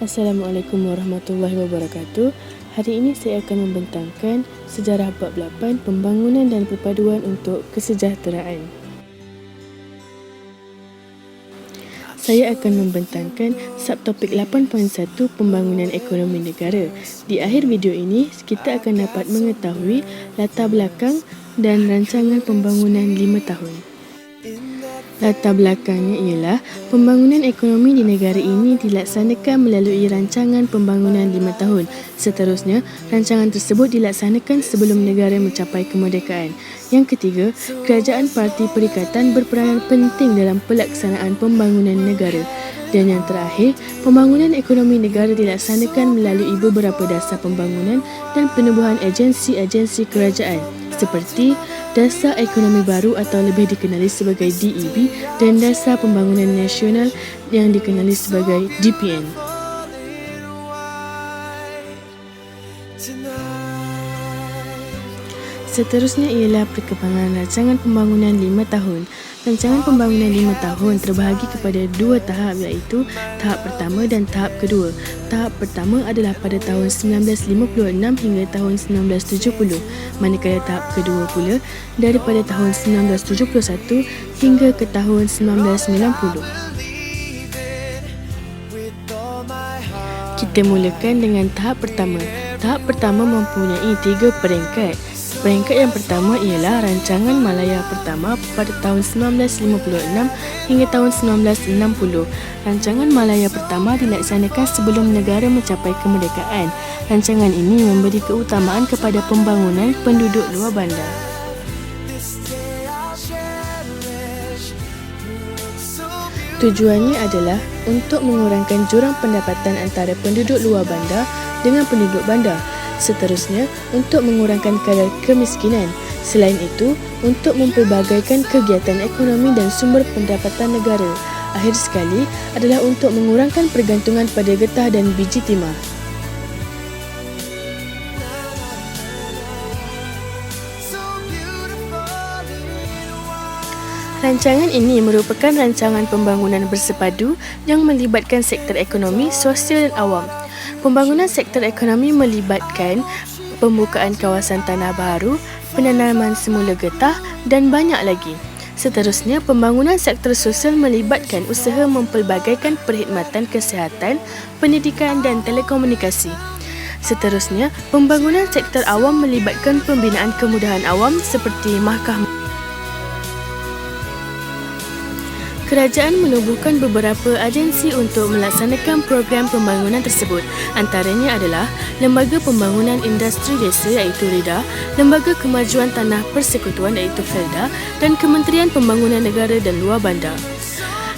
Assalamualaikum warahmatullahi wabarakatuh. Hari ini saya akan membentangkan sejarah bab 8 pembangunan dan perpaduan untuk kesejahteraan. Saya akan membentangkan subtopik 8.1 pembangunan ekonomi negara. Di akhir video ini, kita akan dapat mengetahui latar belakang dan rancangan pembangunan 5 tahun. Latar belakangnya ialah pembangunan ekonomi di negara ini dilaksanakan melalui rancangan pembangunan 5 tahun. Seterusnya, rancangan tersebut dilaksanakan sebelum negara mencapai kemerdekaan. Yang ketiga, kerajaan parti perikatan berperanan penting dalam pelaksanaan pembangunan negara. Dan yang terakhir, pembangunan ekonomi negara dilaksanakan melalui beberapa dasar pembangunan dan penubuhan agensi-agensi kerajaan seperti Dasar Ekonomi Baru atau lebih dikenali sebagai DEB dan Dasar Pembangunan Nasional yang dikenali sebagai DPN. Seterusnya ialah perkembangan rancangan pembangunan 5 tahun. Rancangan pembangunan 5 tahun terbahagi kepada 2 tahap iaitu tahap pertama dan tahap kedua. Tahap pertama adalah pada tahun 1956 hingga tahun 1970, manakala tahap kedua pula daripada tahun 1971 hingga ke tahun 1990. Kita mulakan dengan tahap pertama. Tahap pertama mempunyai 3 peringkat. Peringkat yang pertama ialah Rancangan Malaya Pertama pada tahun 1956 hingga tahun 1960. Rancangan Malaya Pertama dilaksanakan sebelum negara mencapai kemerdekaan. Rancangan ini memberi keutamaan kepada pembangunan penduduk luar bandar. Tujuannya adalah untuk mengurangkan jurang pendapatan antara penduduk luar bandar dengan penduduk bandar. Seterusnya, untuk mengurangkan kadar kemiskinan. Selain itu, untuk mempelbagaikan kegiatan ekonomi dan sumber pendapatan negara. Akhir sekali adalah untuk mengurangkan pergantungan pada getah dan biji timah. Rancangan ini merupakan rancangan pembangunan bersepadu yang melibatkan sektor ekonomi, sosial dan awam. Pembangunan sektor ekonomi melibatkan pembukaan kawasan tanah baru, penanaman semula getah dan banyak lagi. Seterusnya, pembangunan sektor sosial melibatkan usaha mempelbagaikan perkhidmatan kesihatan, pendidikan dan telekomunikasi. Seterusnya, pembangunan sektor awam melibatkan pembinaan kemudahan awam seperti mahkamah. Kerajaan menubuhkan beberapa agensi untuk melaksanakan program pembangunan tersebut. Antaranya adalah Lembaga Pembangunan Industri Desa iaitu RIDA, Lembaga Kemajuan Tanah Persekutuan iaitu FELDA dan Kementerian Pembangunan Negara dan Luar Bandar.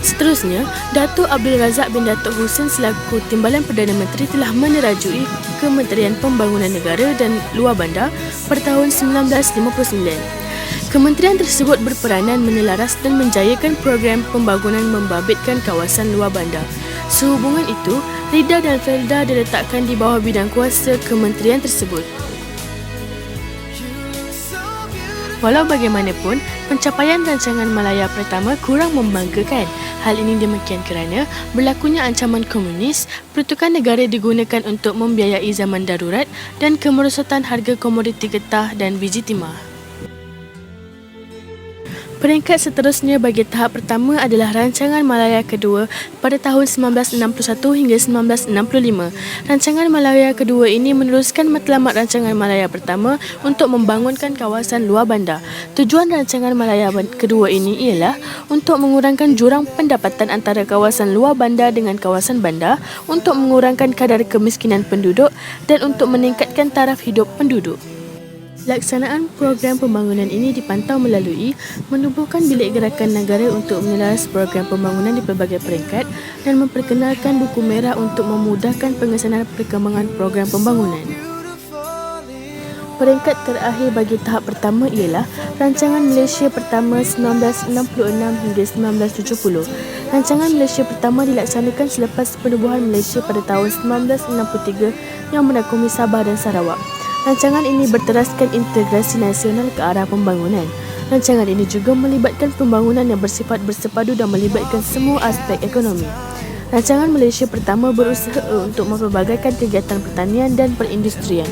Seterusnya, Datuk Abdul Razak bin Datuk Husin selaku Timbalan Perdana Menteri telah menerajui Kementerian Pembangunan Negara dan Luar Bandar pada tahun 1959. Kementerian tersebut berperanan menyelaras dan menjayakan program pembangunan membabitkan kawasan luar bandar. Sehubungan itu, RIDA dan FELDA diletakkan di bawah bidang kuasa kementerian tersebut. Walau bagaimanapun, pencapaian rancangan Malaya Pertama kurang membanggakan. Hal ini demikian kerana berlakunya ancaman komunis, pertukaran negara digunakan untuk membiayai zaman darurat dan kemerosotan harga komoditi getah dan biji timah. Peringkat seterusnya bagi tahap pertama adalah Rancangan Malaya Kedua pada tahun 1961 hingga 1965. Rancangan Malaya Kedua ini meneruskan matlamat Rancangan Malaya Pertama untuk membangunkan kawasan luar bandar. Tujuan Rancangan Malaya Kedua ini ialah untuk mengurangkan jurang pendapatan antara kawasan luar bandar dengan kawasan bandar, untuk mengurangkan kadar kemiskinan penduduk dan untuk meningkatkan taraf hidup penduduk. Laksanaan program pembangunan ini dipantau melalui menubuhkan bilik gerakan negara untuk menyelaras program pembangunan di pelbagai peringkat dan memperkenalkan buku merah untuk memudahkan pengesanan perkembangan program pembangunan. Peringkat terakhir bagi tahap pertama ialah Rancangan Malaysia Pertama 1966 hingga 1970. Rancangan Malaysia Pertama dilaksanakan selepas penubuhan Malaysia pada tahun 1963 yang menakumi Sabah dan Sarawak. Rancangan ini berteraskan integrasi nasional ke arah pembangunan. Rancangan ini juga melibatkan pembangunan yang bersifat bersepadu dan melibatkan semua aspek ekonomi. Rancangan Malaysia pertama berusaha untuk mempelbagaikan kegiatan pertanian dan perindustrian.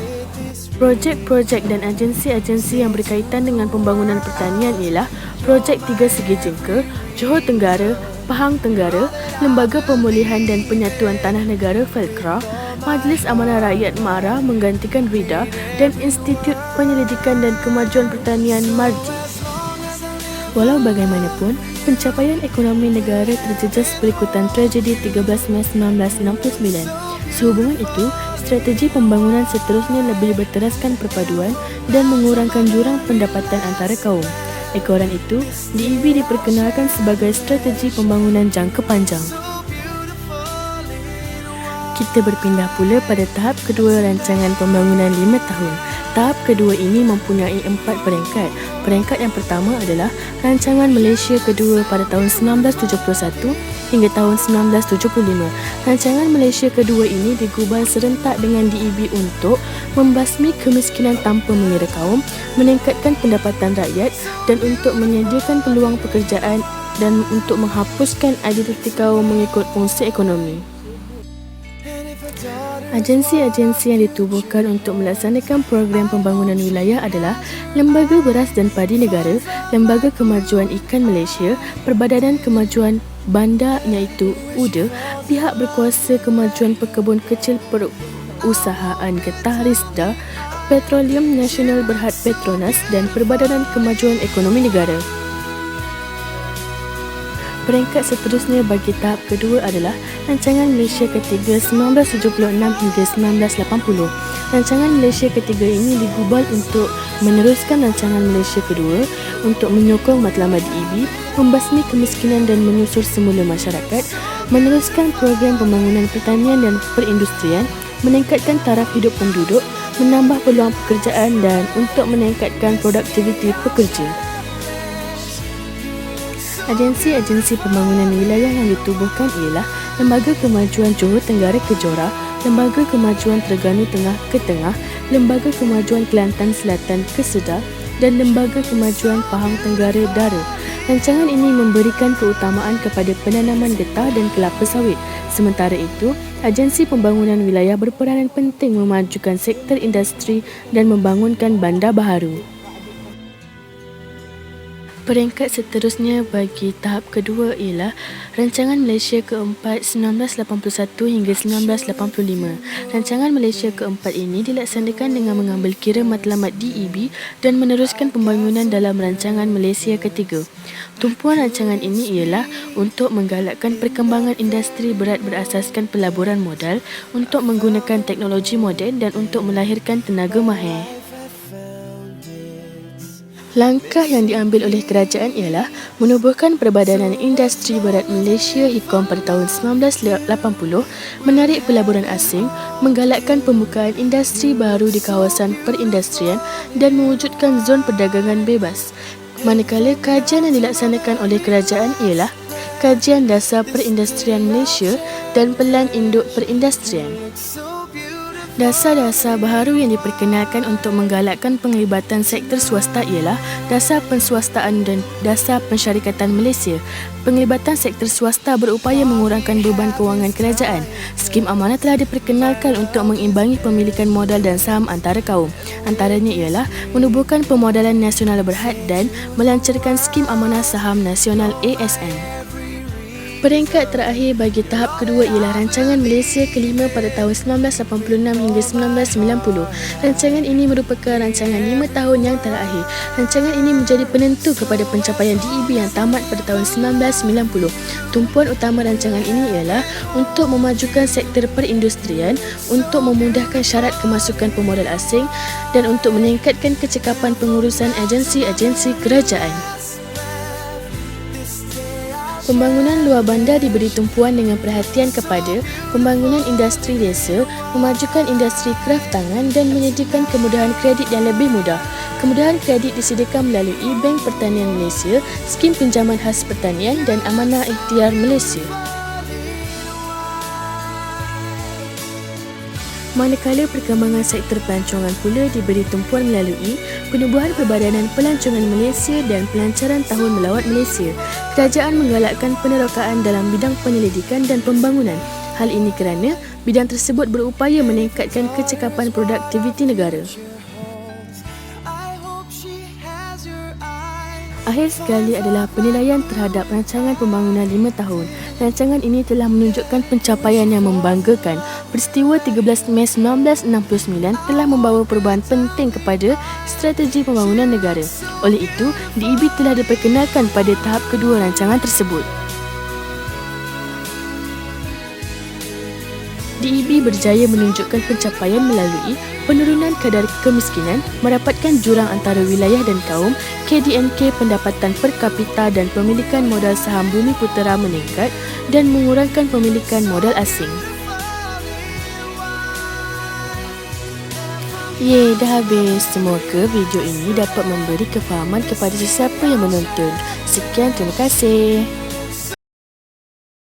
Projek-projek dan agensi-agensi yang berkaitan dengan pembangunan pertanian ialah Projek Tiga Segi Jengka, Johor Tenggara, Pahang Tenggara, Lembaga Pemulihan dan Penyatuan Tanah Negara Felkra, Majlis Amanah Rakyat MARA menggantikan RIDA dan Institut Penyelidikan dan Kemajuan Pertanian MARJI. Walau bagaimanapun, pencapaian ekonomi negara terjejas berikutan tragedi 13 Mei 1969. Sehubungan itu, strategi pembangunan seterusnya lebih berteraskan perpaduan dan mengurangkan jurang pendapatan antara kaum. Ekoran itu, DEB diperkenalkan sebagai strategi pembangunan jangka panjang. Kita berpindah pula pada tahap kedua rancangan pembangunan 5 tahun. Tahap kedua ini mempunyai 4 peringkat. Peringkat yang pertama adalah Rancangan Malaysia Kedua pada tahun 1971 hingga tahun 1975. Rancangan Malaysia Kedua ini digubal serentak dengan DEB untuk membasmi kemiskinan tanpa mengira kaum, meningkatkan pendapatan rakyat dan untuk menyediakan peluang pekerjaan dan untuk menghapuskan identiti kaum mengikut fungsi ekonomi. Agensi-agensi yang ditubuhkan untuk melaksanakan program pembangunan wilayah adalah Lembaga Beras dan Padi Negara, Lembaga Kemajuan Ikan Malaysia, Perbadanan Kemajuan Bandar iaitu UDA, Pihak Berkuasa Kemajuan Pekebun Kecil Perusahaan Getah RISDA, Petroleum Nasional Berhad Petronas dan Perbadanan Kemajuan Ekonomi Negara. Peringkat seterusnya bagi tahap kedua adalah Rancangan Malaysia Ketiga 1976 hingga 1980. Rancangan Malaysia Ketiga ini digubal untuk meneruskan Rancangan Malaysia Kedua untuk menyokong matlamat DEB, membasmi kemiskinan dan menyusur semula masyarakat, meneruskan program pembangunan pertanian dan perindustrian, meningkatkan taraf hidup penduduk, menambah peluang pekerjaan dan untuk meningkatkan produktiviti pekerja. Agensi-agensi pembangunan wilayah yang ditubuhkan ialah Lembaga Kemajuan Johor Tenggara Kejora, Lembaga Kemajuan Terengganu Tengah ke Tengah, Lembaga Kemajuan Kelantan Selatan ke Kedah dan Lembaga Kemajuan Pahang Tenggara Dara. Rancangan ini memberikan keutamaan kepada penanaman getah dan kelapa sawit. Sementara itu, agensi pembangunan wilayah berperanan penting memajukan sektor industri dan membangunkan bandar baharu. Peringkat seterusnya bagi tahap kedua ialah Rancangan Malaysia Keempat 1981 hingga 1985. Rancangan Malaysia Keempat ini dilaksanakan dengan mengambil kira matlamat DEB dan meneruskan pembangunan dalam Rancangan Malaysia Ketiga. Tumpuan rancangan ini ialah untuk menggalakkan perkembangan industri berat berasaskan pelaburan modal, untuk menggunakan teknologi moden dan untuk melahirkan tenaga mahir. Langkah yang diambil oleh kerajaan ialah menubuhkan Perbadanan Industri Berat Malaysia HIKOM pada tahun 1980, menarik pelaburan asing, menggalakkan pembukaan industri baru di kawasan perindustrian dan mewujudkan zon perdagangan bebas. Manakala kajian yang dilaksanakan oleh kerajaan ialah Kajian Dasar Perindustrian Malaysia dan Pelan Induk Perindustrian. Dasar-dasar baharu yang diperkenalkan untuk menggalakkan penglibatan sektor swasta ialah Dasar Penswastaan dan Dasar Pensyarikatan Malaysia. Penglibatan sektor swasta berupaya mengurangkan beban kewangan kerajaan. Skim amanah telah diperkenalkan untuk mengimbangi pemilikan modal dan saham antara kaum. Antaranya ialah menubuhkan Pemodalan Nasional Berhad dan melancarkan Skim Amanah Saham Nasional ASN. Peringkat terakhir bagi tahap kedua ialah Rancangan Malaysia Kelima pada tahun 1986 hingga 1990. Rancangan ini merupakan rancangan 5 tahun yang terakhir. Rancangan ini menjadi penentu kepada pencapaian DEB yang tamat pada tahun 1990. Tumpuan utama rancangan ini ialah untuk memajukan sektor perindustrian, untuk memudahkan syarat kemasukan pemodal asing dan untuk meningkatkan kecekapan pengurusan agensi-agensi kerajaan. Pembangunan luar bandar diberi tumpuan dengan perhatian kepada pembangunan industri desa, memajukan industri kraft tangan dan menyediakan kemudahan kredit yang lebih mudah. Kemudahan kredit disediakan melalui Bank Pertanian Malaysia, Skim Pinjaman Khas Pertanian dan Amanah Ikhtiar Malaysia. Manakala perkembangan sektor pelancongan pula diberi tumpuan melalui penubuhan Perbadanan Pelancongan Malaysia dan Pelancaran Tahun Melawat Malaysia. Kerajaan menggalakkan penerokaan dalam bidang penyelidikan dan pembangunan. Hal ini kerana bidang tersebut berupaya meningkatkan kecekapan produktiviti negara. Akhir sekali adalah penilaian terhadap rancangan pembangunan 5 tahun. Rancangan ini telah menunjukkan pencapaian yang membanggakan. Peristiwa 13 Mei 1969 telah membawa perubahan penting kepada strategi pembangunan negara. Oleh itu, DEB telah diperkenalkan pada tahap kedua rancangan tersebut. DEB berjaya menunjukkan pencapaian melalui penurunan kadar kemiskinan, merapatkan jurang antara wilayah dan kaum, KDNK pendapatan per kapita dan pemilikan modal saham Bumi Putera meningkat dan mengurangkan pemilikan modal asing. Dah habis. Semoga video ini dapat memberi kefahaman kepada sesiapa yang menonton. Sekian, terima kasih.